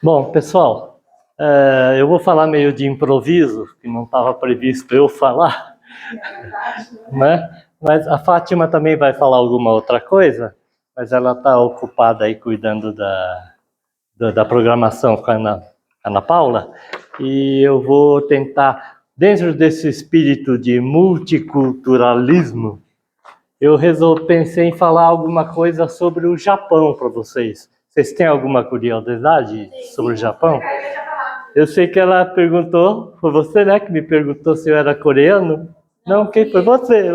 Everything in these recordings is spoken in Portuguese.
Bom, pessoal, eu vou falar meio de improviso, que não estava previsto eu falar, né? Mas a Fátima também vai falar alguma outra coisa, mas ela está ocupada aí cuidando da programação com a Ana Paula, e eu vou tentar, dentro desse espírito de multiculturalismo, pensei em falar alguma coisa sobre o Japão para vocês. Vocês têm alguma curiosidade sobre o Japão? Eu sei que ela perguntou, foi você, né, que me perguntou se eu era coreano? Não, quem foi? Você.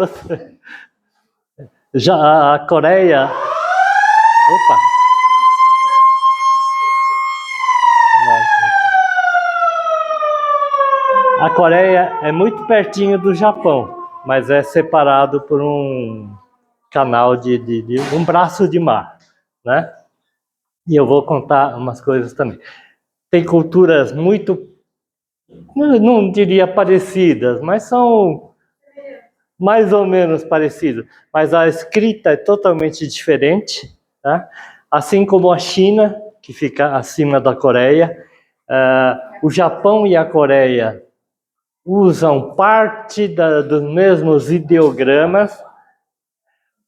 Já a Coreia... Opa! A Coreia é muito pertinho do Japão, mas é separado por um canal de um braço de mar, né? E eu vou contar umas coisas também. Tem culturas muito, não diria parecidas, mas são mais ou menos parecidas. Mas a escrita é totalmente diferente, tá? Assim como a China, que fica acima da Coreia. O Japão e a Coreia usam parte dos mesmos ideogramas.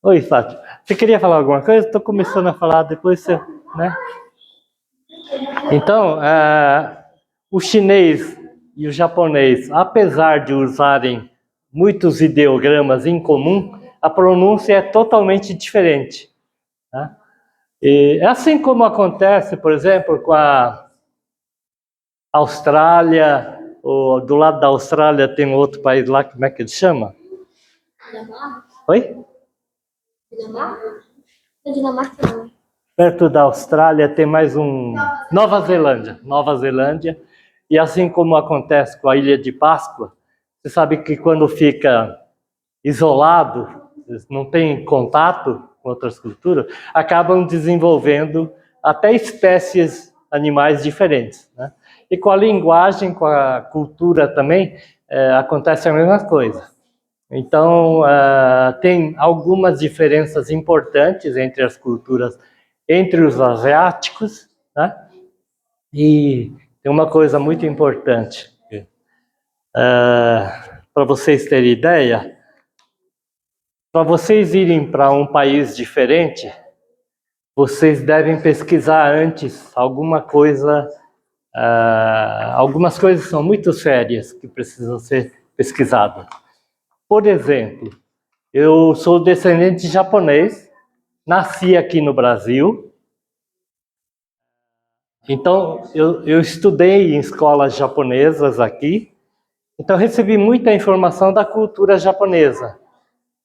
Oi, Fátima. Você queria falar alguma coisa? Estou começando a falar, depois você... né? Então, o chinês e o japonês, apesar de usarem muitos ideogramas em comum, a pronúncia é totalmente diferente. Tá? E assim como acontece, por exemplo, com a Austrália, ou do lado da Austrália tem um outro país lá, como é que ele chama? Dinamarca? Oi? Dinamarca? Não, Dinamarca não. Perto da Austrália tem mais um... Nova Zelândia. E assim como acontece com a Ilha de Páscoa, você sabe que quando fica isolado, não tem contato com outras culturas, acabam desenvolvendo até espécies animais diferentes, né? E com a linguagem, com a cultura também, acontece a mesma coisa. Então, tem algumas diferenças importantes entre as culturas, entre os asiáticos, né? E tem uma coisa muito importante, para vocês terem ideia, para vocês irem para um país diferente, vocês devem pesquisar antes alguma coisa, algumas coisas são muito sérias que precisam ser pesquisadas. Por exemplo, eu sou descendente de japonês, nasci aqui no Brasil, então eu estudei em escolas japonesas aqui, então recebi muita informação da cultura japonesa,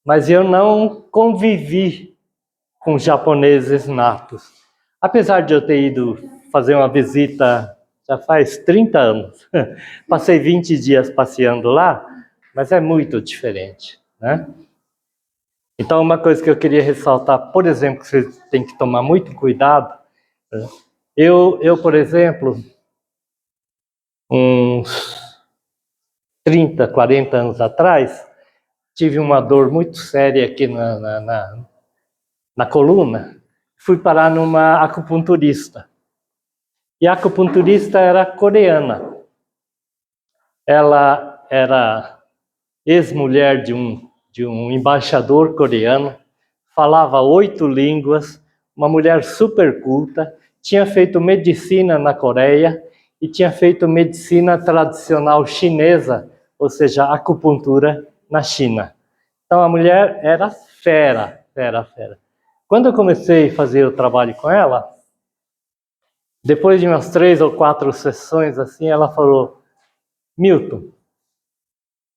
mas eu não convivi com japoneses natos. Apesar de eu ter ido fazer uma visita já faz 30 anos, passei 20 dias passeando lá, mas é muito diferente, né? Então, uma coisa que eu queria ressaltar, por exemplo, que você tem que tomar muito cuidado, por exemplo, uns 30, 40 anos atrás, tive uma dor muito séria aqui na coluna, fui parar numa acupunturista. E a acupunturista era coreana. Ela era ex-mulher de um embaixador coreano, falava 8 línguas, uma mulher super culta, tinha feito medicina na Coreia e tinha feito medicina tradicional chinesa, ou seja, acupuntura na China. Então a mulher era fera. Quando eu comecei a fazer o trabalho com ela, depois de umas 3 ou 4 sessões assim, ela falou: Milton,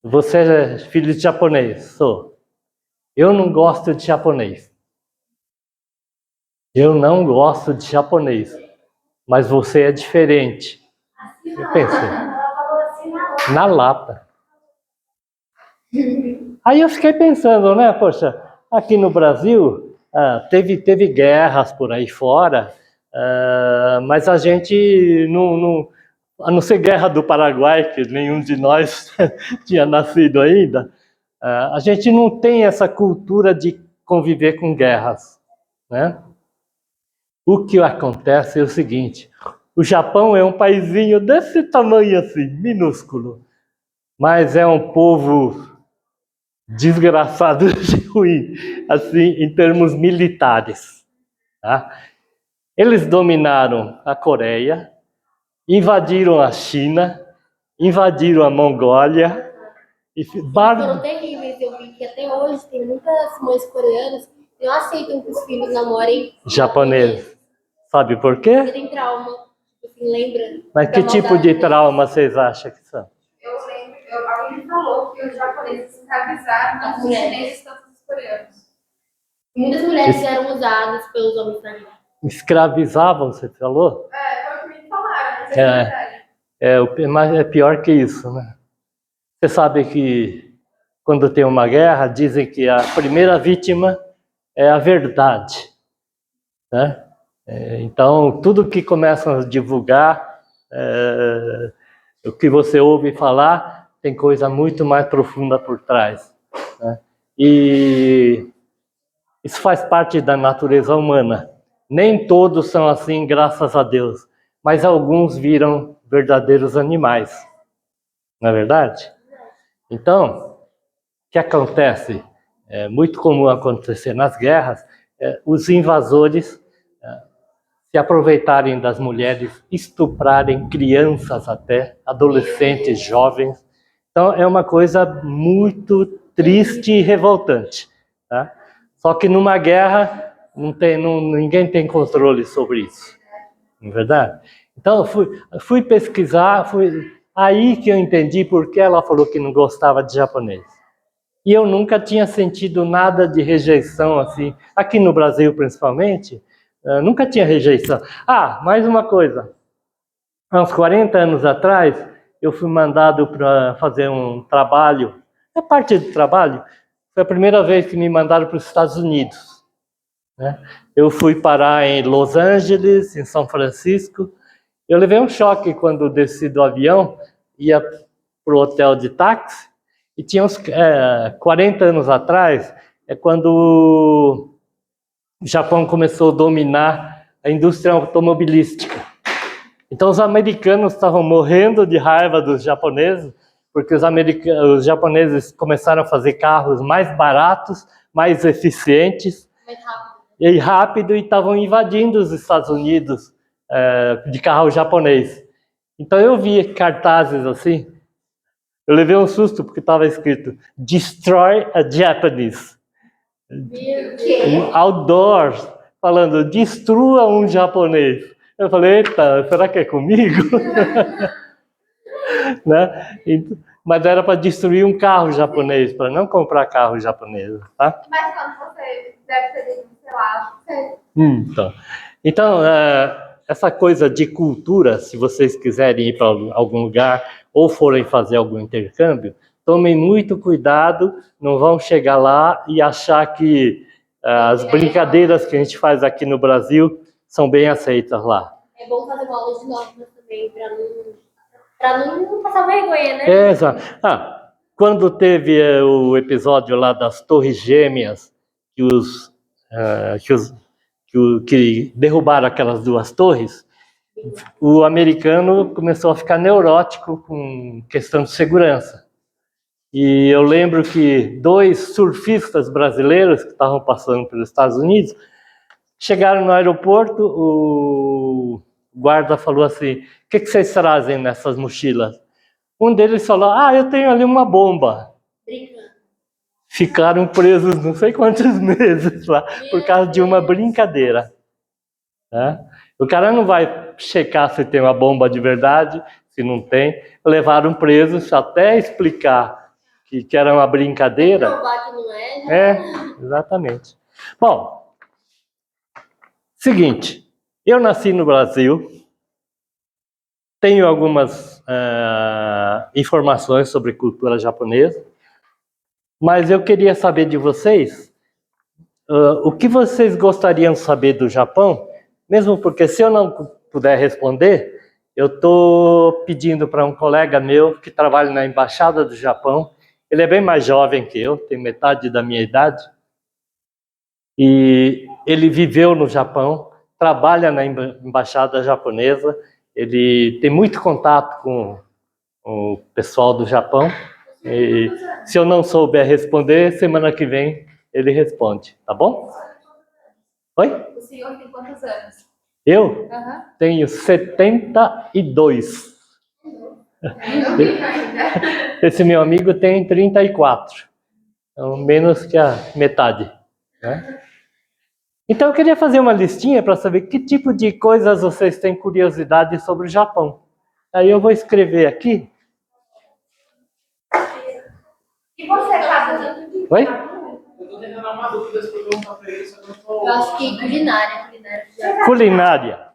você é filho de japonês? Sou. Eu não gosto de japonês. Eu não gosto de japonês, mas você é diferente. Eu pensei, na lata. Aí eu fiquei pensando, né, poxa, aqui no Brasil teve guerras por aí fora, mas a gente a não ser guerra do Paraguai, que nenhum de nós tinha nascido ainda, a gente não tem essa cultura de conviver com guerras, né? O que acontece é o seguinte: O Japão é um paizinho desse tamanho assim, minúsculo. Mas é um povo desgraçado de ruim, assim, em termos militares. Tá? Eles dominaram a Coreia, invadiram a China, invadiram a Mongólia. Eles foram terríveis. Eu vi que até hoje tem muitas mães coreanas que não aceitam que os filhos namorem Japonês. Sabe por quê? Porque tem trauma. Assim, lembra? Mas que tipo de trauma vocês acham que são? Eu lembro, alguém me falou que os japoneses escravizaram tanto os chineses quanto os coreanos. Muitas mulheres eram usadas pelos homens na guerra. Escravizavam, você falou? Foi o que me falaram, não sei se é verdade. Mas é pior que isso, né? Você sabe que quando tem uma guerra, dizem que a primeira vítima é a verdade, né? Então, tudo que começam a divulgar, o que você ouve falar, tem coisa muito mais profunda por trás, né? E isso faz parte da natureza humana. Nem todos são assim, graças a Deus, mas alguns viram verdadeiros animais, não é verdade? Então, o que acontece? É muito comum acontecer nas guerras, os invasores se aproveitarem das mulheres, estuprarem crianças até, adolescentes, jovens. Então, é uma coisa muito triste e revoltante. Tá? Só que numa guerra, ninguém tem controle sobre isso. Não é verdade? Então, eu fui pesquisar, aí que eu entendi por que ela falou que não gostava de japonês. E eu nunca tinha sentido nada de rejeição assim, aqui no Brasil principalmente, nunca tinha rejeição. Mais uma coisa. Há uns 40 anos atrás, eu fui mandado para fazer um trabalho, parte do trabalho, foi a primeira vez que me mandaram para os Estados Unidos. Né? Eu fui parar em Los Angeles, em São Francisco. Eu levei um choque quando desci do avião, ia para o hotel de táxi, e tinha uns 40 anos atrás, quando o Japão começou a dominar a indústria automobilística. Então os americanos estavam morrendo de raiva dos japoneses, porque os japoneses começaram a fazer carros mais baratos, mais eficientes, Mais rápido. E estavam invadindo os Estados Unidos de carro japonês. Então eu vi cartazes assim, eu levei um susto porque estava escrito Destroy a Japanese. Outdoors, falando destrua um japonês. Eu falei, eita, será que é comigo? Né? Mas era para destruir um carro japonês, para não comprar carro japonês. Tá? Mas quando você deve ter lido, sei lá, Então, essa coisa de cultura, se vocês quiserem ir para algum lugar ou forem fazer algum intercâmbio, tomem muito cuidado, não vão chegar lá e achar que as brincadeiras que a gente faz aqui no Brasil são bem aceitas lá. É bom fazer uma aula de normas também, para não passar vergonha, né? Exato. Quando teve o episódio lá das Torres Gêmeas, que derrubaram aquelas duas torres, o americano começou a ficar neurótico com questão de segurança. E eu lembro que 2 surfistas brasileiros que estavam passando pelos Estados Unidos chegaram no aeroporto, o guarda falou assim, o que vocês trazem nessas mochilas? Um deles falou, eu tenho ali uma bomba. Brincando. Ficaram presos não sei quantos meses lá, por causa de uma brincadeira. Né? O cara não vai checar se tem uma bomba de verdade, se não tem. Levaram presos até explicar que era uma brincadeira. Provar que não é. Exatamente. Bom, seguinte, eu nasci no Brasil, tenho algumas informações sobre cultura japonesa, mas eu queria saber de vocês o que vocês gostariam de saber do Japão, mesmo porque se eu não puder responder, eu estou pedindo para um colega meu que trabalha na Embaixada do Japão, ele é bem mais jovem que eu, tem metade da minha idade, e ele viveu no Japão, trabalha na Embaixada japonesa, Ele tem muito contato com o pessoal do Japão. E se eu não souber responder, semana que vem ele responde, tá bom? Oi? O senhor tem quantos anos? Eu Aham. tenho 72. Não vi ainda. Esse meu amigo tem 34. Então, menos que a metade, né? Então eu queria fazer uma listinha para saber que tipo de coisas vocês têm curiosidade sobre o Japão. Aí eu vou escrever aqui. E você, Cadu? Oi? Eu tô tentando arrumar dúvidas pra perguntar pra ele, só que eu tô... Eu acho que culinária. Culinária.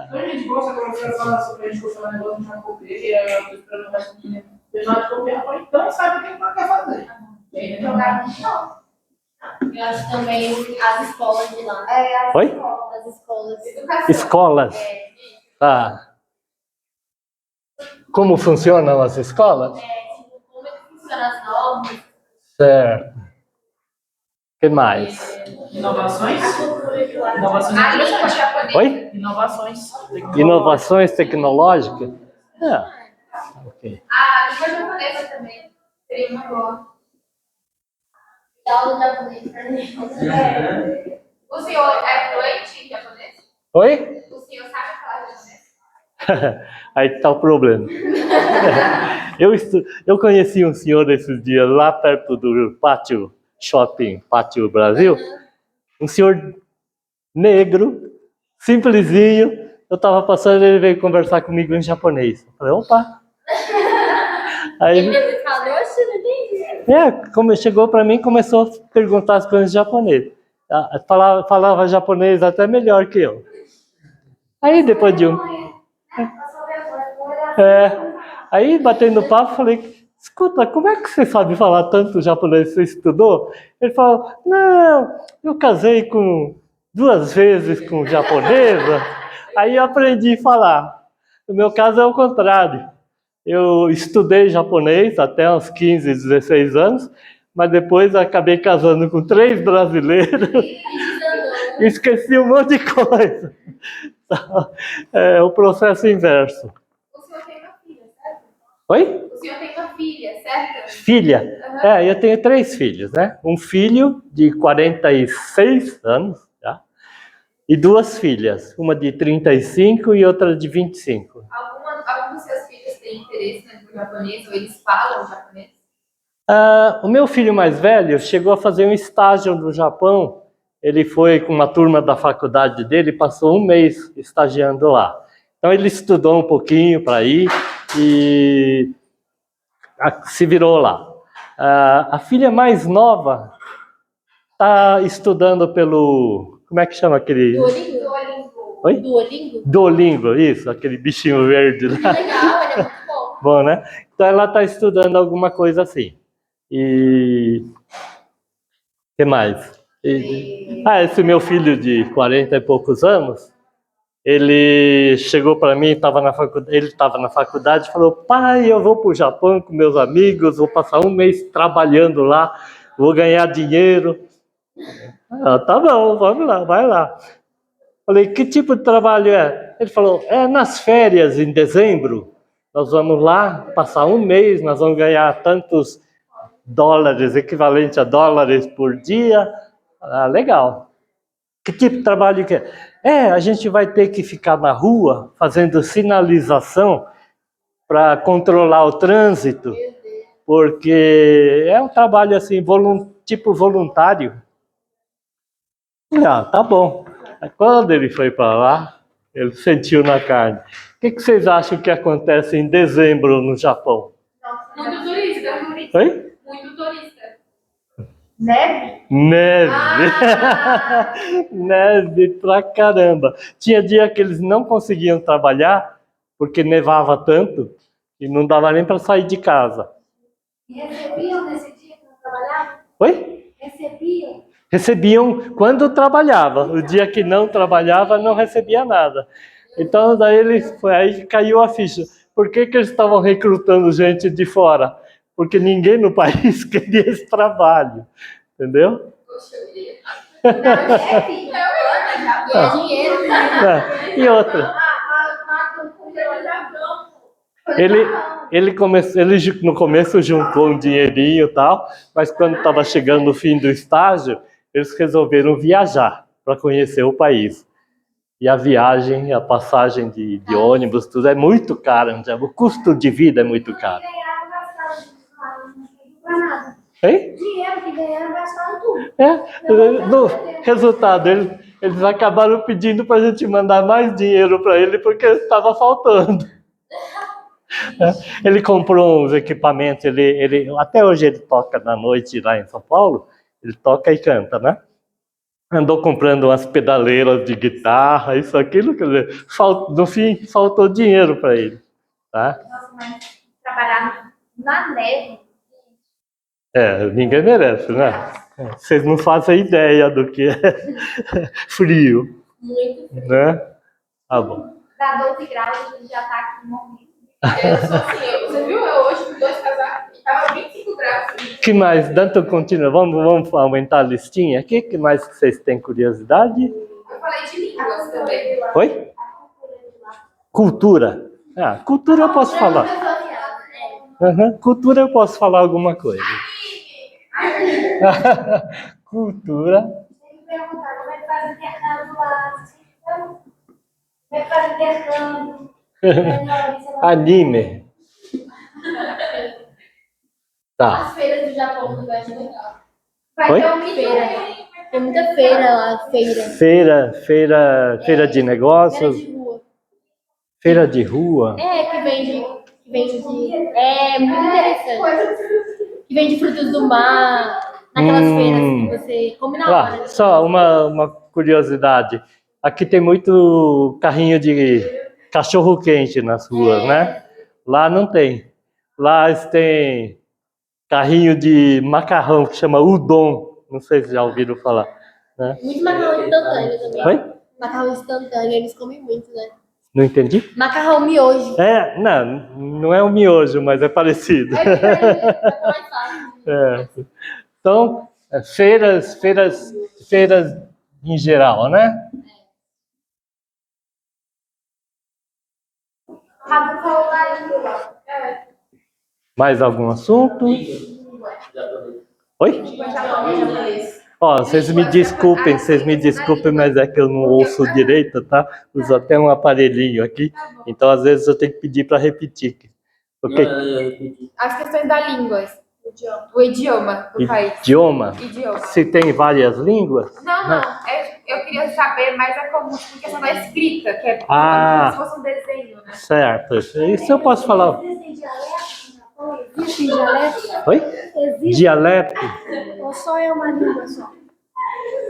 Quando a gente gosta, quando eu quero falar sobre a gente gostar do negócio, já copiei, eu tô esperando o resto do menino. Eu já copiei, então sabe o que ele quer fazer. Jogar no chão. Eu acho também as escolas de lá. É, Oi? As escolas. educação. Escolas. Tá. Como funcionam as escolas? Tipo, como é que funciona as normas? Certo. O que mais? Inovações? Curricular. Inovações A língua interessantes. japonesa. Oi? Inovações. Inovações tecnológicas? Ok. A língua japonesa também. Seria uma boa. Aula de japonês pra mim. O senhor é fluente em japonês? Oi? O senhor sabe falar japonês? Aí está o problema. Eu conheci um senhor esses dias lá perto do Pátio Shopping, Pátio Brasil. Um senhor negro, simplesinho. Eu estava passando e ele veio conversar comigo em japonês. Eu falei, opa! Aí, Ele falou, oxe, não entendi. como chegou para mim, começou a perguntar as coisas em japonês. Falava japonês até melhor que eu. Aí depois de aí batendo papo, falei, escuta, como é que você sabe falar tanto japonês? Você estudou? Ele falou, não, eu casei 2 vezes com japonesa, aí eu aprendi a falar. No meu caso é o contrário. Eu estudei japonês até uns 15, 16 anos, mas depois acabei casando com 3 brasileiros e esqueci um monte de coisa. É o processo inverso. O senhor tem uma filha, certo? Oi? O senhor tem uma filha, certo? Filha? Aham. Eu tenho 3 filhos, né? Um filho de 46 anos, já, e 2 filhas, uma de 35 e outra de 25. Algum dos seus filhos tem interesse na língua japonesa ou eles falam japonês? O meu filho mais velho chegou a fazer um estágio no Japão. Ele foi com uma turma da faculdade dele, passou 1 mês estagiando lá. Então ele estudou um pouquinho para ir e se virou lá. A filha mais nova está estudando pelo... Como é que chama aquele... Duolingo? Oi? Duolingo? Duolingo, isso, aquele bichinho verde lá. Legal, ele é muito bom. Bom, né? Então ela está estudando alguma coisa assim. E... O que mais? Esse meu filho de 40 e poucos anos, ele chegou para mim, ele estava na faculdade e falou, pai, eu vou para o Japão com meus amigos, vou passar 1 mês trabalhando lá, vou ganhar dinheiro. Tá bom, vamos lá, vai lá. Falei, que tipo de trabalho é? Ele falou, nas férias, em dezembro, nós vamos lá passar 1 mês, nós vamos ganhar tantos dólares, equivalente a dólares por dia. Legal. Que tipo de trabalho que é? A gente vai ter que ficar na rua fazendo sinalização para controlar o trânsito, porque é um trabalho assim, tipo voluntário. Tá bom. Quando ele foi para lá, ele sentiu na carne. O que vocês acham que acontece em dezembro no Japão? Muito turista. Oi? Muito turista. Neve? Neve. Ah! Neve pra caramba. Tinha dia que eles não conseguiam trabalhar porque nevava tanto e não dava nem para sair de casa. E recebiam nesse dia que não trabalhava? Oi? Recebiam? Recebiam quando trabalhava. O dia que não trabalhava, não recebia nada. Então, aí que caiu a ficha. Por que eles estavam recrutando gente de fora? Porque ninguém no país queria esse trabalho. Entendeu? Poxa, eu iria. Não, é dinheiro. E outra? A máquina com Ele no começo juntou um dinheirinho e tal, mas quando estava chegando no fim do estágio, eles resolveram viajar para conhecer o país. E a viagem, a passagem de ônibus, tudo é muito caro, o custo de vida é muito caro. Hein? Dinheiro que ganharam gastaram tudo. No resultado, eles acabaram pedindo para a gente mandar mais dinheiro para ele porque estava faltando. Ele comprou uns equipamentos, até hoje ele toca na noite lá em São Paulo, ele toca e canta, né? Andou comprando umas pedaleiras de guitarra, isso, aquilo, quer dizer, no fim faltou dinheiro para ele, tá? Nossa, mas trabalhar na neve. Ninguém merece, né? Vocês não fazem ideia do que é frio. Muito frio. Né? Tá bom. Dá 12 graus, a gente já tá aqui morrendo. Eu sou assim, você viu eu hoje com 2 casacos e tava 25 graus. Que mais? Danton continua. Vamos aumentar a listinha aqui. Que mais que vocês têm curiosidade? Eu falei de línguas também. Oi? Cultura. Cultura eu posso falar. Cultura eu posso falar alguma coisa. Cultura. Tem que perguntar como é que faz o intercâmbio lá. Como é que faz o intercâmbio? Anime. Tá. As feiras do Japão também acho legal. Vai Oi? ter um feira. Tem muita feira lá, feira. Feira de negócios. Feira de rua. Feira de rua. Que vende. É muito interessante. Que vende frutos do mar. Naquelas feiras que você come na hora. Só uma curiosidade. Aqui tem muito carrinho de cachorro quente nas ruas, né? Lá não tem. Lá eles têm carrinho de macarrão que chama udon. Não sei se já ouviram falar. Né? Muito macarrão instantâneo também. Oi? Macarrão instantâneo, eles comem muito, né? Não entendi? Macarrão miojo. Não é o miojo, mas é parecido. Mais fácil. Então, feiras em geral, né? Rafa falou da língua. Mais algum assunto? Oi? Vocês me desculpem, mas é que eu não ouço direito, tá? Uso até um aparelhinho aqui, então às vezes eu tenho que pedir para repetir. Porque As questões da língua. O idioma do país. Idioma? Idioma. Se tem várias línguas? Não. Eu queria saber mais como a questão da escrita, que é como se fosse um desenho, né? Certo. Isso eu posso falar. Existe dialeto? Oi? Existe. Dialeto? Ou só é uma língua só?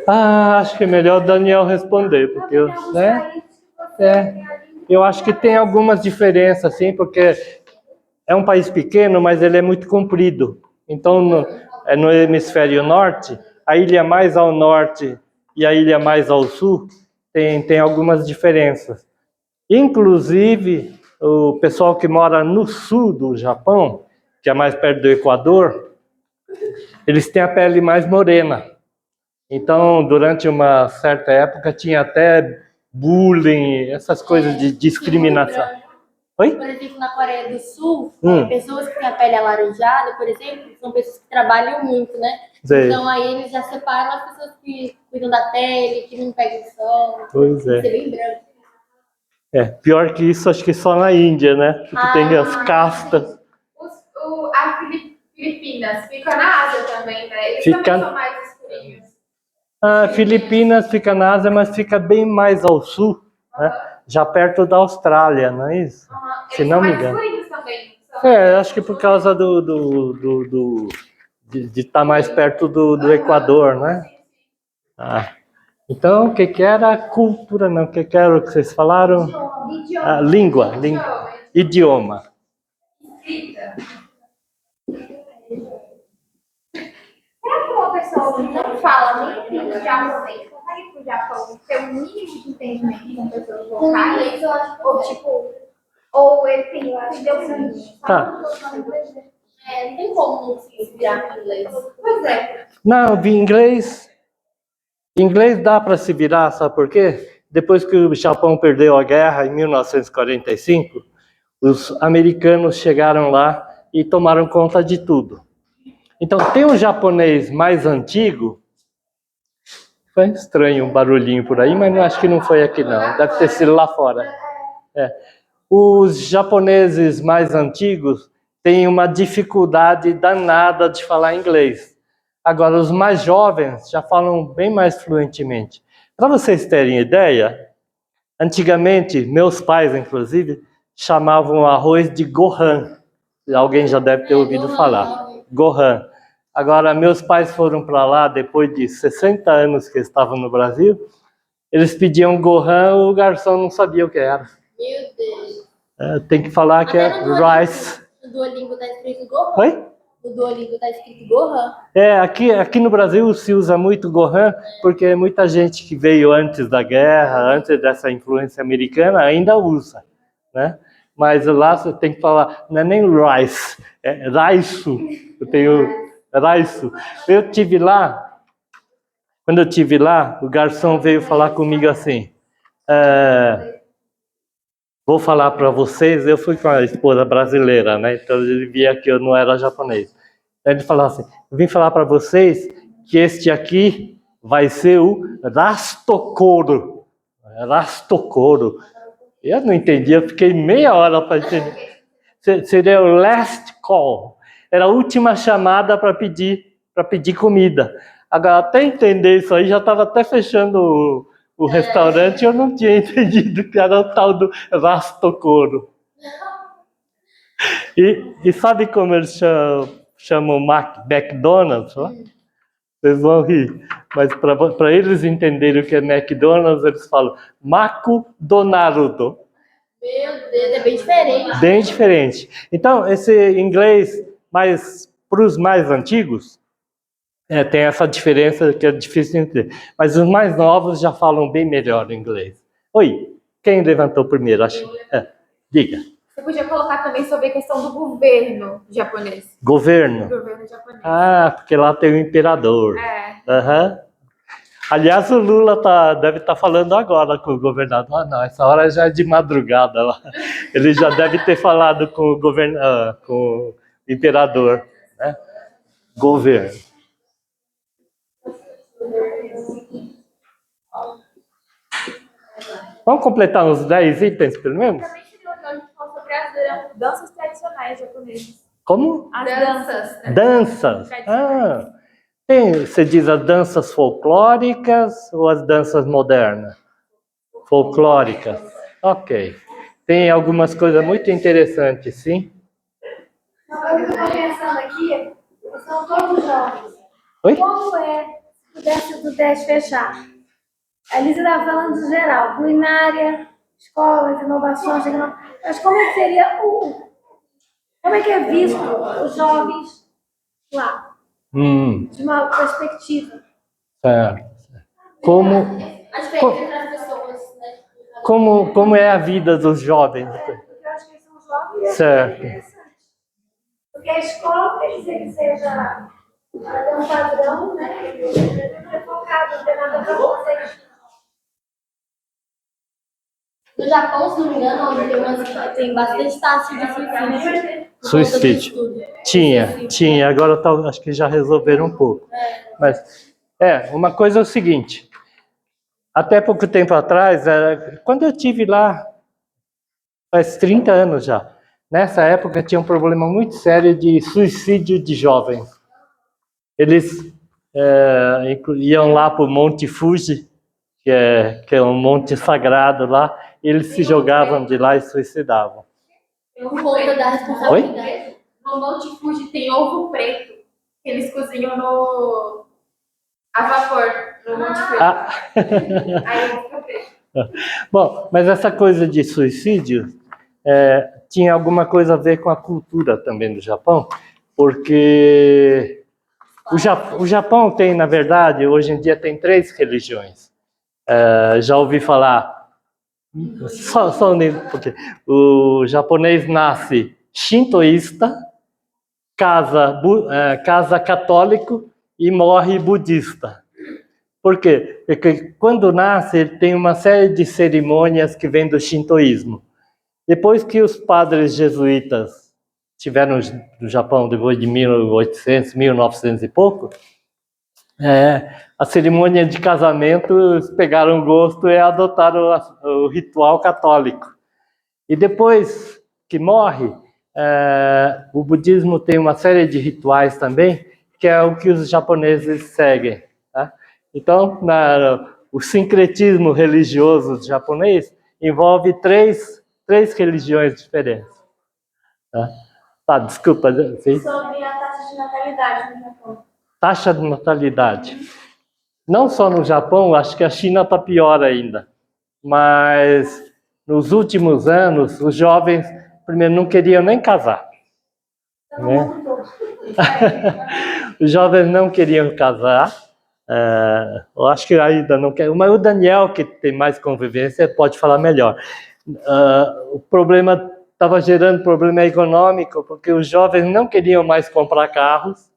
Acho que é melhor o Daniel responder, porque eu acho que tem algumas diferenças, sim, porque é um país pequeno, mas ele é muito comprido. Então, no hemisfério norte, a ilha mais ao norte e a ilha mais ao sul tem algumas diferenças. Inclusive, o pessoal que mora no sul do Japão, que é mais perto do Equador, eles têm a pele mais morena. Então, durante uma certa época, tinha até bullying, essas coisas de discriminação. Oi? Por exemplo, na Coreia do Sul, pessoas que têm a pele alaranjada, por exemplo, são pessoas que trabalham muito, né? Sei. Então aí eles já separam as pessoas que cuidam da pele, que não pegam sol, Pois que é. ser bem branco. Pior que isso, acho que só na Índia, né? Que tem as castas. As Filipinas, fica na Ásia também, né? Eles também são mais escurinhos. Filipinas fica na Ásia, mas fica bem mais ao sul, né? Já perto da Austrália, não é isso? Se não me engano. Eles são mais escurinhos também. Acho que por causa de estar mais perto do Equador, né? Então, o que era cultura, não? O que era o que vocês falaram? Língua. Idioma. Escrita. Será que uma pessoa que não fala nem japonês consegue ir pro Japão ter um mínimo de entendimento com pessoas locais? Ou tipo, ou ele tem que entender o seguinte? Tá. Não tem como se inspirar em inglês. Pois é. Não, inglês dá para se virar, sabe por quê? Depois que o Japão perdeu a guerra em 1945, Os americanos chegaram lá e tomaram conta de tudo. Então, tem um japonês mais antigo. Foi estranho um barulhinho por aí, mas acho que não foi aqui não. Deve ter sido lá fora. Os japoneses mais antigos têm uma dificuldade danada de falar inglês. Agora, os mais jovens já falam bem mais fluentemente. Para vocês terem ideia, antigamente, meus pais, inclusive, chamavam arroz de Gohan. Alguém já deve ter ouvido falar. Gohan. Agora, meus pais foram para lá depois de 60 anos que estavam no Brasil. Eles pediam Gohan, o garçom não sabia o que era. Meu Deus. Tem que falar que é Até no Duolingo- rice. No Duolingo tá escrito Gohan. Oi? No Duolingo tá escrito Gohan. Aqui no Brasil se usa muito Gohan, porque muita gente que veio antes da guerra, antes dessa influência americana, ainda usa, né? Mas lá você tem que falar, não é nem rice, é raiço. Eu tenho raiço. Quando eu estive lá, o garçom veio falar comigo assim, vou falar para vocês, eu fui com a esposa brasileira, né? Então ele via que eu não era japonês. Ele falou assim, eu vim falar para vocês que este aqui vai ser o Rastokoro. Rastokoro. Eu não entendi, eu fiquei meia hora para entender. Seria o last call. Era a última chamada para pedir comida. Agora, até entender isso aí, já estava até fechando o restaurante, eu não tinha entendido que era o tal do Rastokoro. E sabe como eles chamam McDonald's? Ó? Vocês vão rir. Mas para eles entenderem o que é McDonald's, eles falam Maku Donarudo. Meu Deus, é bem diferente. Bem diferente. Então, esse inglês, para os mais antigos, tem essa diferença que é difícil de entender. Mas os mais novos já falam bem melhor inglês. Oi, quem levantou primeiro? Diga. Você podia colocar também sobre a questão do governo japonês. Governo. Governo japonês. Porque lá tem o imperador. É. Aliás, o Lula deve estar falando agora com o governador. Não, essa hora já é de madrugada lá. Ele já deve ter falado com o imperador, né? Governo. Vamos completar uns 10 itens, pelo menos? Também seria legal a gente falar sobre as danças tradicionais japonesas. Como? As danças. Danças. Você diz as danças folclóricas ou as danças modernas? Folclóricas. Ok. Tem algumas coisas muito interessantes, sim? Eu estou pensando aqui, são todos jovens. Oi? Como se pudesse fechar? A Elisa estava falando do geral, culinária, escolas, inovações, mas como é que seria como é que é visto os jovens lá? De uma perspectiva. Certo. Como A diferença entre as pessoas, né? como é a vida dos jovens? Porque eu acho que eles são jovens. Certo. É interessante. Porque a escola quer dizer que seja ter um padrão, né? Não é focado, não tem nada para vocês. No Japão, se não me engano, tem bastante taxa de suicídio. Suicídio. Tinha. Agora acho que já resolveram um pouco. Mas, uma coisa é o seguinte. Até pouco tempo atrás, quando eu estive lá, faz 30 anos já, nessa época tinha um problema muito sério de suicídio de jovens. Eles iam lá para o Monte Fuji, que é um monte sagrado lá, e eles se jogavam de lá e suicidavam. Por conta da responsabilidade. Oi? No Monte Fuji tem ovo preto, que eles cozinham a vapor, no Monte Fuji. Aí ovo preto. Bom, mas essa coisa de suicídio tinha alguma coisa a ver com a cultura também do Japão, porque o Japão tem, na verdade, hoje em dia tem 3 religiões. Já ouvi falar, só porque o japonês nasce shintoísta, casa católico e morre budista. Por quê? Porque quando nasce, ele tem uma série de cerimônias que vêm do shintoísmo. Depois que os padres jesuítas estiveram no Japão, depois de 1800, 1900 e pouco, a cerimônia de casamento, eles pegaram gosto e adotaram o ritual católico. E depois que morre, o budismo tem uma série de rituais também, que é o que os japoneses seguem. Tá? Então, o sincretismo religioso japonês envolve três religiões diferentes. Tá, desculpa. Sim? Sobre a taxa de natalidade no Japão. Taxa de natalidade. Não só no Japão, acho que a China está pior ainda. Mas nos últimos anos, os jovens, primeiro, não queriam nem casar. Né? Os jovens não queriam casar. Eu acho que ainda não quer. Mas o Daniel, que tem mais convivência, pode falar melhor. O problema estava gerando problema econômico, porque os jovens não queriam mais comprar carros.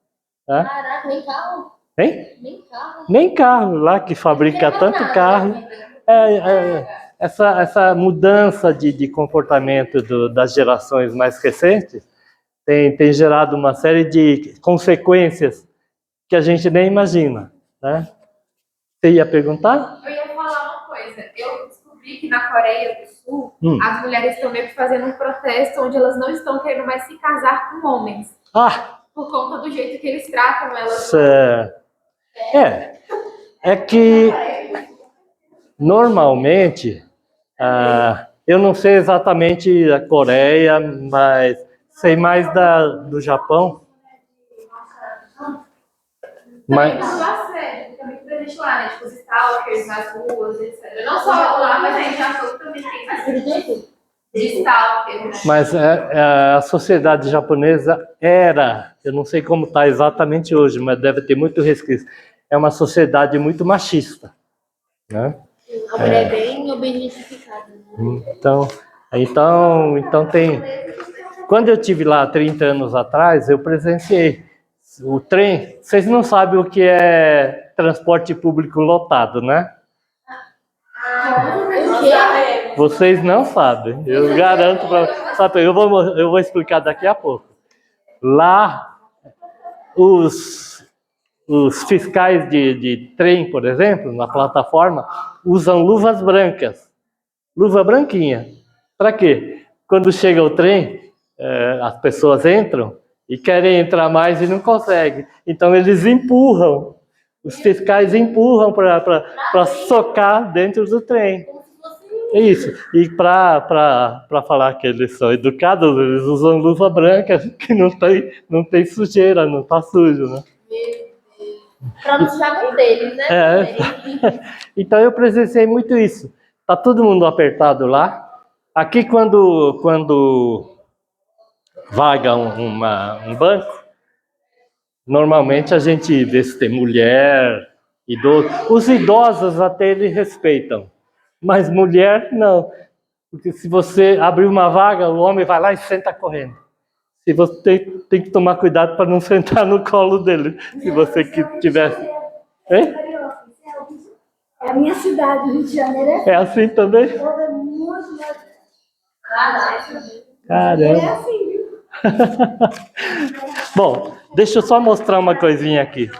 Né? Caraca, nem carro? Hein? Nem carro. Nem carro, lá que fabrica tanto carro. Essa mudança de comportamento das gerações mais recentes tem gerado uma série de consequências que a gente nem imagina. Né? Você ia perguntar? Eu ia falar uma coisa. Eu descobri que na Coreia do Sul, as mulheres estão meio que fazendo um protesto onde elas não estão querendo mais se casar com homens. Por conta do jeito que eles tratam elas. É que normalmente, eu não sei exatamente a Coreia, mas sei mais do Japão. Também tudo assédio, também tudo existe lá, né? Tipo, os stalkers nas ruas, etc. Não só lá, mas aí no Japão também tem bastante de stalker. Né? Mas a sociedade japonesa eu não sei como está exatamente hoje, mas deve ter muito resquício. É uma sociedade muito machista. Né? A mulher é bem objetificada. Né? Então tem... Quando eu estive lá 30 anos atrás, eu presenciei o trem. Vocês não sabem o que é transporte público lotado, né? Vocês não sabem. Eu garanto para eu vou explicar daqui a pouco. Lá, os fiscais de trem, por exemplo, na plataforma, usam luvas brancas. Luva branquinha. Para quê? Quando chega o trem, as pessoas entram e querem entrar mais e não conseguem. Então eles empurram. Os fiscais empurram para socar dentro do trem. É isso. E para falar que eles são educados, eles usam luva branca, que não tem sujeira, não está sujo, né? Para não sujar com deles, né? Então eu presenciei muito isso. Tá todo mundo apertado lá. Aqui quando vaga um banco, normalmente a gente vê se tem mulher, idoso. Os idosos até eles respeitam, mas mulher não. Porque se você abrir uma vaga, o homem vai lá e senta correndo. Se você tem que tomar cuidado para não sentar no colo dele. Se você que tivesse... Hein? É a minha cidade, Rio de Janeiro. É assim também? É muito mais... Caramba. É assim, viu? Bom, deixa eu só mostrar uma coisinha aqui.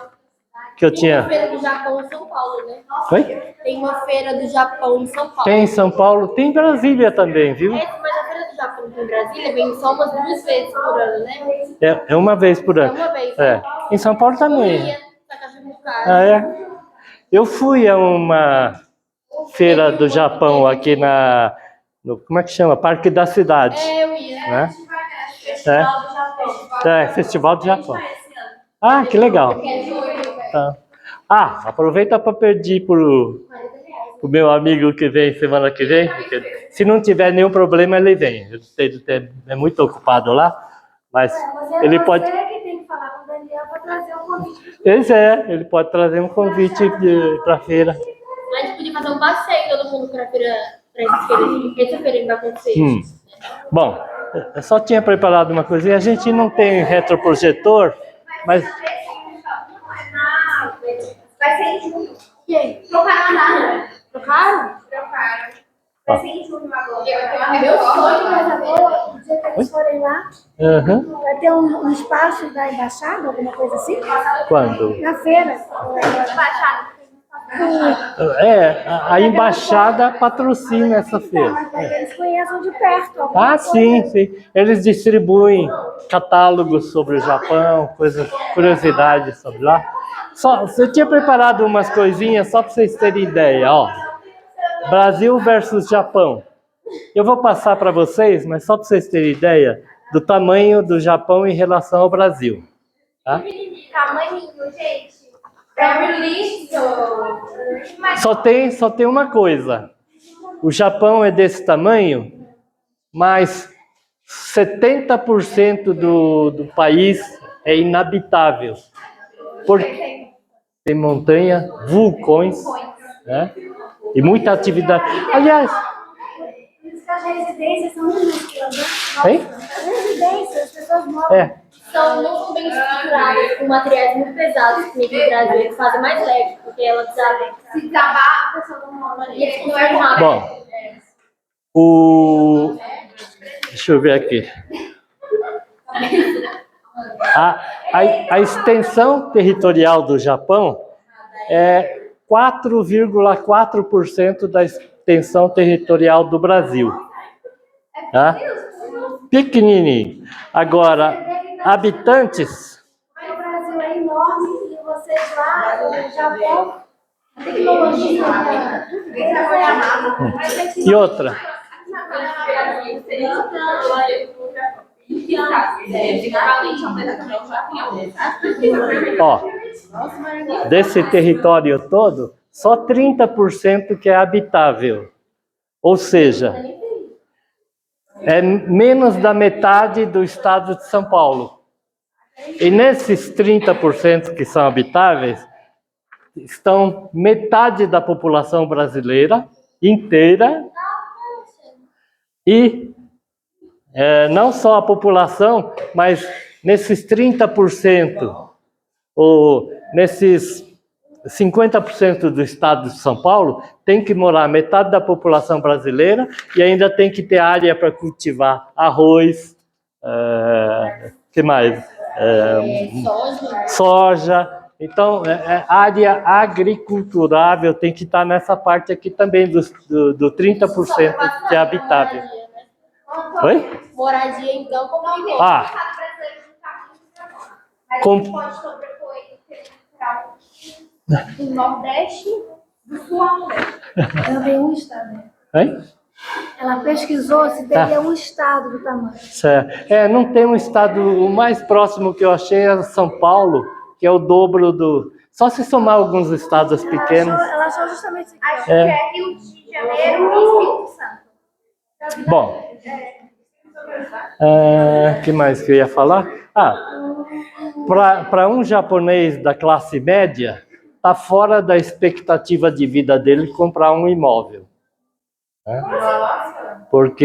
Que eu Tem uma tinha... feira do Japão em São Paulo, né? Oi? Tem uma feira do Japão em São Paulo. Tem em São Paulo, tem em Brasília também, viu? Mas a feira do Japão em Brasília vem só umas 2 vezes por ano, né? É uma vez por ano. É uma vez. Em São Paulo também. Tá cachorro muito caro. É. Eu fui a uma feira do Japão aqui no como é que chama? Parque da Cidade. Eu ia. Né? Festival do Japão. Festival do Japão. Ah, que legal. Tá. Aproveita para pedir pro meu amigo que vem semana que vem. Porque se não tiver nenhum problema, ele vem. Ele é muito ocupado lá, mas ele pode... Você que tem que falar com o Daniel para trazer um convite. Ele pode trazer um convite para a feira. A gente podia fazer um passeio todo mundo pra feira, pra essa feira. Essa feira que vai acontecer. Bom, eu só tinha preparado uma coisinha. A gente não tem retroprojetor, mas... Vai ser em junho. E aí? Trocaram a data. Trocaram? Trocaram. Vai ser em junho agora. Meu sonho Coisa é boa, o dia que eles forem lá, Aham. vai ter um espaço da embaixada, alguma coisa assim? Quando? Na feira. Baixado. A embaixada patrocina essa feira. Mas para que eles conheçam de perto. alguma Ah, sim, coisa. sim. Eles distribuem catálogos sobre o Japão, coisas, curiosidades sobre lá. Só, eu tinha preparado umas coisinhas só para vocês terem ideia, ó. Brasil versus Japão. Eu vou passar para vocês, mas só para vocês terem ideia do tamanho do Japão em relação ao Brasil. Tá? Tamaninho, gente. É lindo. Mas Só tem uma coisa. O Japão é desse tamanho, mas 70% do país é inabitável. Porque tem montanha, vulcões, né? E muita atividade. Aliás, As residências são minúsculas, né? hein? As residências, as pessoas moram. É. não são bem estruturadas, com materiais muito pesados, que nem aqui no Brasil, eles fazem mais leve, porque ela desaba. se desabar, a pessoa não mora ali. E eles conservam rápido. Bom, deixa eu ver aqui. A extensão territorial do Japão é 4,4% da extensão territorial do Brasil. Tá? Pequenininho. Agora, habitantes, O Brasil é enorme e vocês lá no Japão, a tecnologia, e outra. Ó, desse território todo, só 30% que é habitável. Ou seja, é menos da metade do estado de São Paulo. E nesses 30% que são habitáveis, estão metade da população brasileira inteira e não só a população, mas nesses 30%, ou nesses 50% do estado de São Paulo, tem que morar metade da população brasileira e ainda tem que ter área para cultivar arroz, que mais? Soja. Então, área agriculturável tem que estar nessa parte aqui também, do 30% que é habitável. Oi? Moradia, então, complicou. Ah, Mas a gente pode sobrepor do Nordeste do Sul ao Nordeste. ela tem um estado. hein? Ela pesquisou se teria um estado do tamanho. Certo. Não tem um estado, o mais próximo que eu achei é São Paulo, que é o dobro do... Só se somar alguns estados pequenos. Ela achou justamente isso aqui. Acho que é Rio de Janeiro e Espírito Santo. Bom, que mais que eu ia falar? Para um japonês da classe média, está fora da expectativa de vida dele comprar um imóvel. Porque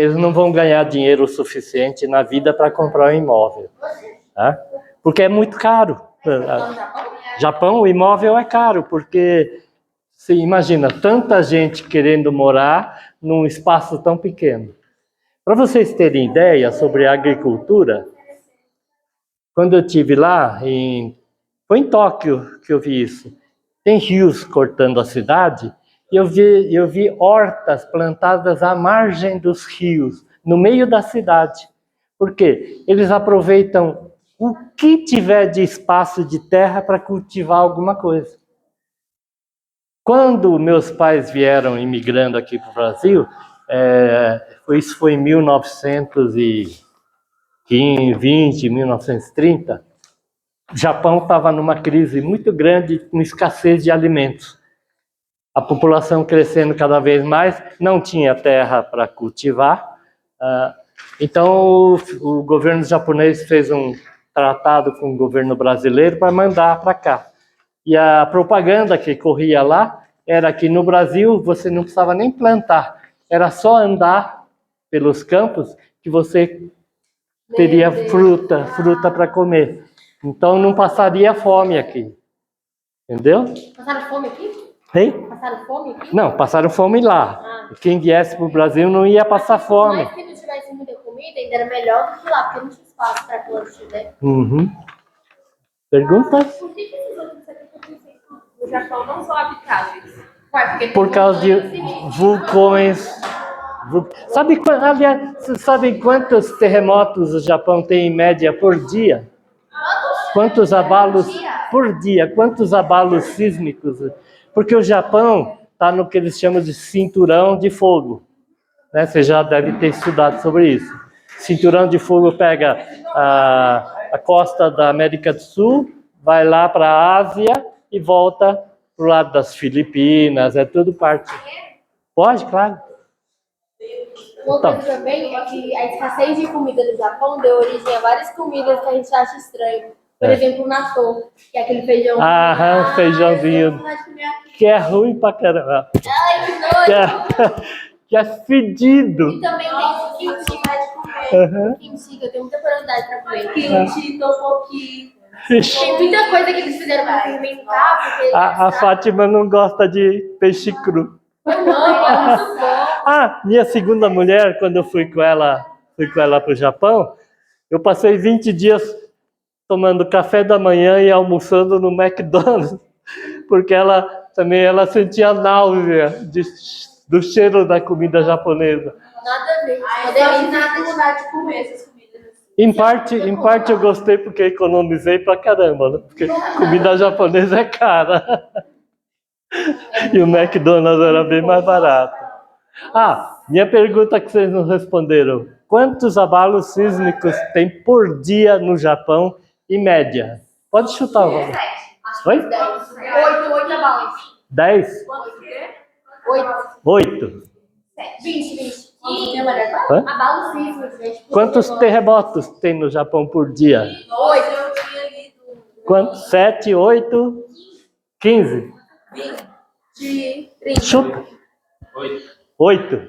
eles não vão ganhar dinheiro suficiente na vida para comprar um imóvel. Porque é muito caro. Japão, o imóvel é caro, porque você imagina tanta gente querendo morar num espaço tão pequeno. Para vocês terem ideia sobre a agricultura, quando eu estive lá, foi em Tóquio que eu vi isso. Tem rios cortando a cidade, e eu vi hortas plantadas à margem dos rios, no meio da cidade. Por quê? Eles aproveitam o que tiver de espaço de terra para cultivar alguma coisa. Quando meus pais vieram imigrando aqui para o Brasil, isso foi em 1920, 1930, o Japão estava numa crise muito grande, com escassez de alimentos. A população crescendo cada vez mais, não tinha terra para cultivar. Então, o governo japonês fez um tratado com o governo brasileiro para mandar para cá. E a propaganda que corria lá era que no Brasil você não precisava nem plantar, era só andar pelos campos que você teria fruta para comer. Então não passaria fome aqui. Entendeu? Passaram fome aqui? Hein? Passaram fome aqui? Não, passaram fome lá. Quem viesse para o Brasil não ia passar fome. Mas se não tivesse muita comida, ainda era melhor do que lá, porque não tinha espaço para plantio, né? Uhum. Pergunta? Por que esses outros aqui no Japão não são habitáveis? Ué, porque Por causa de vulcões. Aliás, vocês sabem quantos terremotos o Japão tem em média por dia? Quantos abalos por dia? Quantos abalos sísmicos? Porque o Japão está no que eles chamam de cinturão de fogo. Né? Você já deve ter estudado sobre isso. Cinturão de fogo pega a costa da América do Sul, vai lá para a Ásia e volta para o lado das Filipinas, é tudo parte. Pode, claro. Uma coisa também é que a escassez de comida no Japão deu origem a várias comidas que a gente acha estranho. Por exemplo, o natto, que é aquele feijão. Feijãozinho. Que é ruim pra caramba. Ai, que nojo! Que é fedido. E também tem o kimchi. Kimchi, que eu tenho muita curiosidade pra comer. Kimchi, tteokbokki. Tem muita coisa que eles fizeram pra fermentar. Porque A Fátima não gosta de peixe cru. eu amo, é muito bom. Minha segunda mulher, quando eu fui com ela para o Japão, eu passei 20 dias tomando café da manhã e almoçando no McDonald's, porque ela sentia náusea do cheiro da comida japonesa. Nada a ver. Ai, nada de vontade de comer essas comidas assim. Em parte eu gostei porque economizei pra caramba, né? Porque comida japonesa é cara. E o McDonald's era bem mais barato. Minha pergunta que vocês não responderam. Quantos abalos sísmicos tem por dia no Japão, em média? Pode chutar o valor. Oi? 8 abalos. 10? 8. 20. Hã? Abalo sísmico, gente. Quantos terremotos tem no Japão por dia? 8. Eu tinha lido. Quantos? 7, 8, 15? 20, 30. Chuta. 8?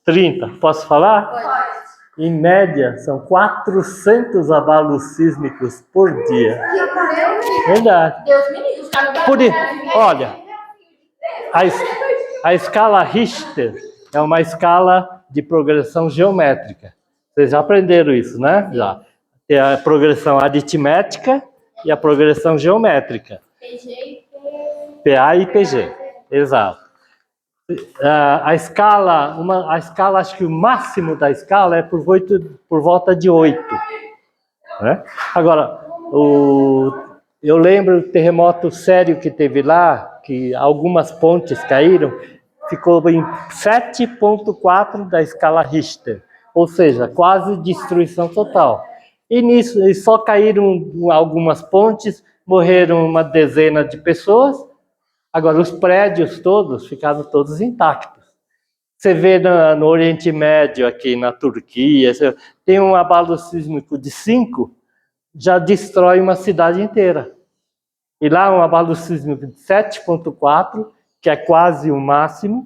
30. Posso falar? Pode. Em média, são 400 abalos sísmicos por dia. Verdade. Deus me livre. Os caras não Por isso, olha, a escala Richter é uma escala de progressão geométrica. Vocês já aprenderam isso, né? Já. Tem a progressão aritmética e a progressão geométrica. PA e PG. Exato. A escala, acho que o máximo da escala é por volta de 8. Né? Agora, eu lembro do terremoto sério que teve lá, que algumas pontes caíram, ficou em 7,4 da escala Richter, ou seja, quase destruição total. E nisso, só caíram algumas pontes, morreram uma dezena de pessoas. Agora, os prédios todos ficaram todos intactos. Você vê no Oriente Médio, aqui na Turquia, tem um abalo sísmico de 5, já destrói uma cidade inteira. E lá um abalo sísmico de 7,4, que é quase o máximo,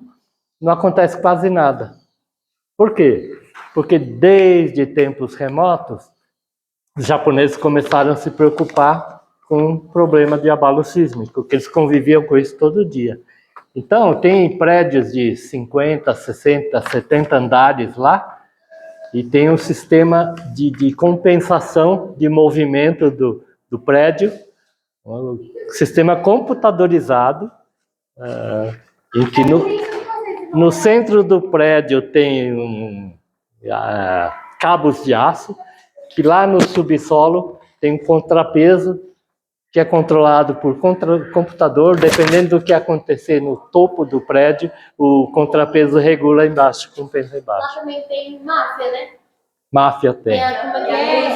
não acontece quase nada. Por quê? Porque desde tempos remotos, os japoneses começaram a se preocupar com o problema de abalo sísmico, que eles conviviam com isso todo dia. Então, tem prédios de 50, 60, 70 andares lá, e tem um sistema de compensação de movimento do prédio, um sistema computadorizado, em que no centro do prédio tem cabos de aço, que lá no subsolo tem um contrapeso que é controlado por computador. Dependendo do que acontecer no topo do prédio, o contrapeso regula embaixo, compensa embaixo. Lá também tem máfia, né? Máfia tem. Tem a como é que é?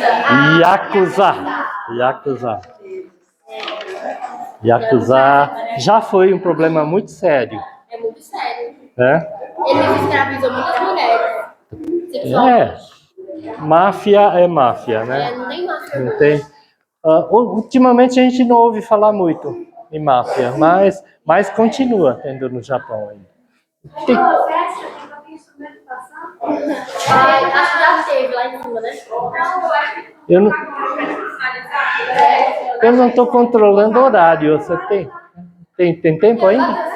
Yakuza já foi um problema muito sério. É muito sério. Né? Eles escravizam muitas mulheres. Sexualmente. Máfia é máfia, né? Não tem máfia. Não tem. Ultimamente a gente não ouve falar muito em máfia, mas continua tendo no Japão ainda. Tem- Acho que já teve lá em cima, né? Eu não estou controlando o horário, você tem? Tem tempo ainda?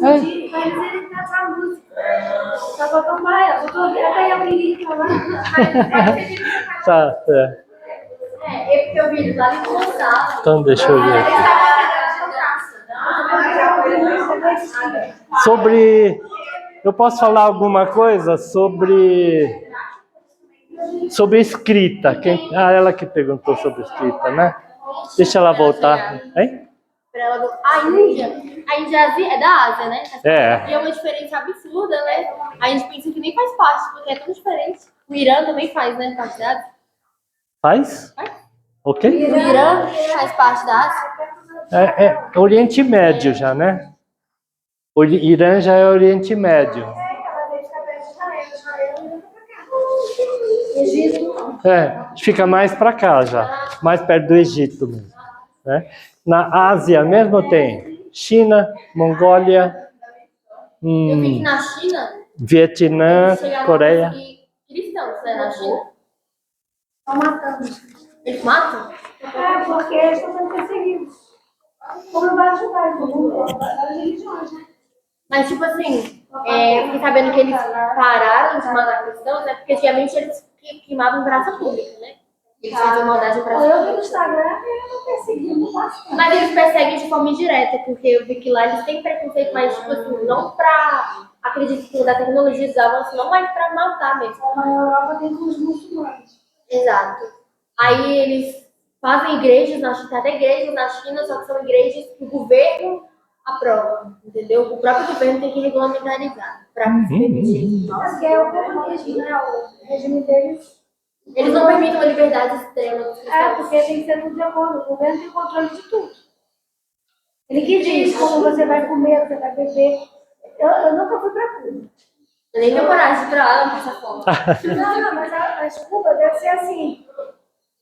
Mas ele tá com a música. Tá faltando mais. Eu tô até eu queria falar. Tá, é. É, porque eu vi eles lá em Gonçalo. Então deixa eu ver aqui. Sobre... Eu posso falar alguma coisa sobre escrita? Ela que perguntou sobre escrita, né? Deixa ela voltar. Hein? A Índia é da Ásia, né? É. E é uma diferença absurda, né? A gente pensa que nem faz parte, porque é tão diferente. O Irã também faz, né? Parte da Ásia. Faz? O quê? O Irã faz parte da Ásia. É Oriente Médio já, né? O Irã já é Oriente Médio. Fica mais para cá já, mais perto do Egito mesmo, né? Na Ásia mesmo tem China, Mongólia, Eu vi que na China, Vietnã, chegaram Coreia. a conseguir cristãos, né? Na China. Estão matando. Eles matam? É, porque eles estão sendo perseguidos. Como vai ajudar todo mundo? As religiões, né? Mas, tipo assim, eu fiquei sabendo que eles pararam de matar cristãos, né? Porque antigamente eles queimavam em praça pública, né? Eles faziam maldade em praça Eu vi no pública. Instagram que eles estão perseguindo bastante. Mas eles perseguem de forma indireta, porque eu vi que lá eles têm preconceito, mas, tipo assim, não pra... Acredito que da tecnologia dos avanços, não mais pra matar mesmo. Na Europa tem os muçulmanos. Exato. Aí eles fazem igrejas na China, tem até igrejas na China, só que são igrejas que o governo aprova, entendeu? O próprio governo tem que regulamentarizar para permitir. Porque é o comunismo, né? O regime deles. Eles não permitem uma liberdade extrema dos É, cristãos. porque tem que ser tudo de acordo. O governo tem controle de tudo. Ele que diz como você vai comer, você vai beber. Eu nunca fui pra Cuba. Eu nem tenho coragem de ir pra lá, não passa fome. Não, mas a Cuba deve ser assim.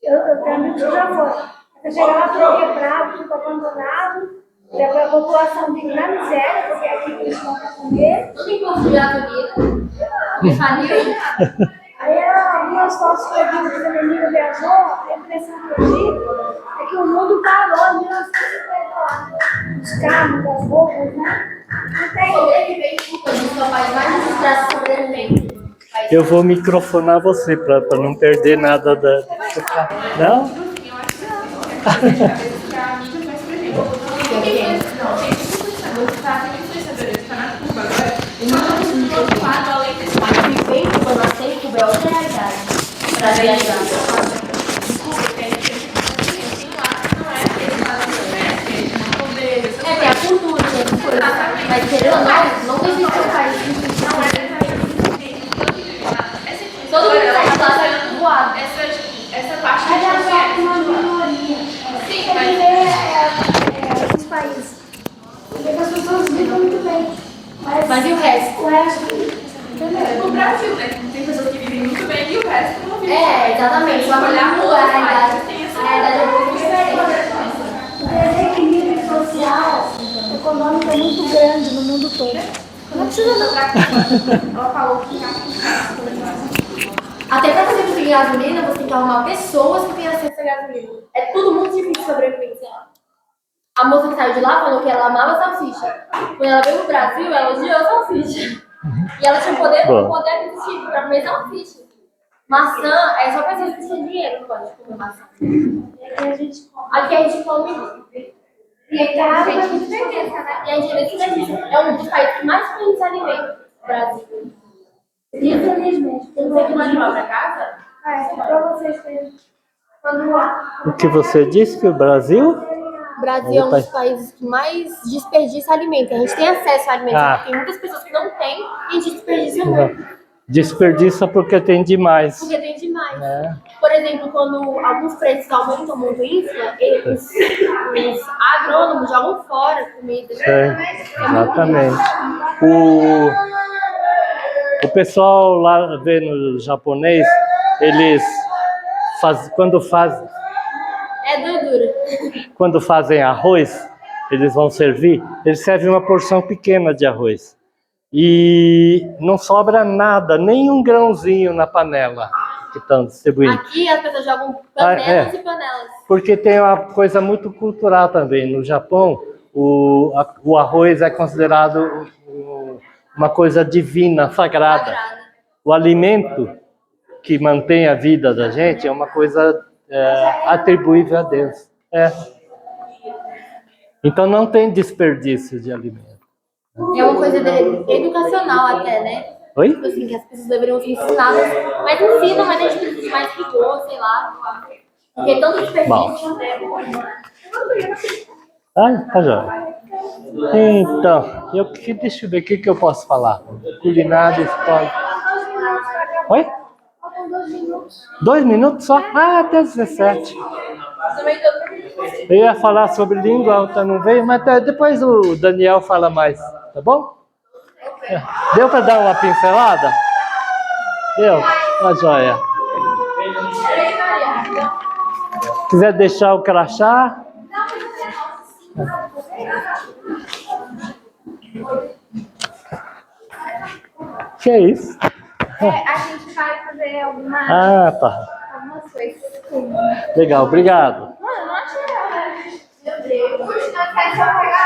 Eu tenho amigos que já foram. Você chega lá tudo quebrado, tudo abandonado. Depois a população vive na miséria, porque aqui eles vão pra comer. Não tem posto de gasolina. Me faliu. Aí algumas fotos que eu vi que o menino viajou, a impressão que eu tive é que o mundo parou em 1950 lá. Os carros, as roupas, né? Não tem. Sobrevivente, Cuba, diz que é o país mais registrado de sobrevivente. Eu vou microfonar você para não perder nada da. Não? Viver em Cuba, nascer em Cuba é outra realidade. Pra viajar. Tem a cultura, tem as coisas. Mas querendo ou não existe um país que não é. Todo mundo sai de lá saindo voado. Essa parte Mas que a é gente só uma conhece. minoria. Sim, Quer dizer, esses países. Porque as pessoas vivem muito bem. Mas e o resto? O resto. No Brasil, né? Tem pessoas que vivem muito bem e o resto não vive. Exatamente. Só olhar a rua, a realidade é um pouco diferente. O desequilíbrio social, econômico é muito grande no mundo todo. Não precisa não. Ela falou que Até pra você conseguir gasolina, você tem que arrumar pessoas que têm acesso a gasolina. É tudo muito difícil de sobrevivência. A moça que saiu de lá falou que ela amava salsicha. Quando ela veio pro Brasil, ela odiou salsicha. E ela tinha poder aquisitivo pra comer salsicha. Maçã é só pessoas que têm dinheiro que podem comer maçã. Aqui a gente come. E é caro, mas gente desperdiça, né? E a gente desperdiça. É um dos países que mais desperdiça alimento no Brasil. infelizmente. Tem que levar pra casa? Para vocês verem. O que você disse que o Brasil? O Brasil é um dos países que mais desperdiça alimento. A gente tem acesso a alimentos. Tem muitas pessoas que não têm e a gente desperdiça muito. Desperdiça porque tem demais. Porque tem demais. É. Por exemplo, quando alguns preços aumentam muito infla, os agrônomos jogam fora comida. Exatamente. O pessoal lá vê no japonês, eles quando fazem arroz, eles vão servir, eles servem uma porção pequena de arroz. E não sobra nada, nem um grãozinho na panela que estão distribuindo. Aqui as pessoas jogam panelas e panelas. Porque tem uma coisa muito cultural também. No Japão, o arroz é considerado uma coisa divina, sagrada. O alimento que mantém a vida da gente é uma coisa atribuível a Deus. Então não tem desperdício de alimento. É uma coisa educacional até, né? Oi? Tipo assim, que as pessoas deveriam ser ensinadas, mas ensinam, mas a gente precisa de mais rigor, sei lá. Porque tanto desperdício, né? Tá jóia. Então, deixa eu ver o que eu posso falar. Culinária, história. Oi? Faltam 2 minutos. 2 minutos só? Até 17. Eu ia falar sobre língua alta, não veio, mas depois o Daniel fala mais, tá bom? Deu para dar uma pincelada? Deu? Tá joia. Quiser deixar o crachá? Que é isso? A gente vai fazer algumas Tá. coisas. Legal, obrigado. Mano, não achei nada. Meu Deus. Nós queremos pegar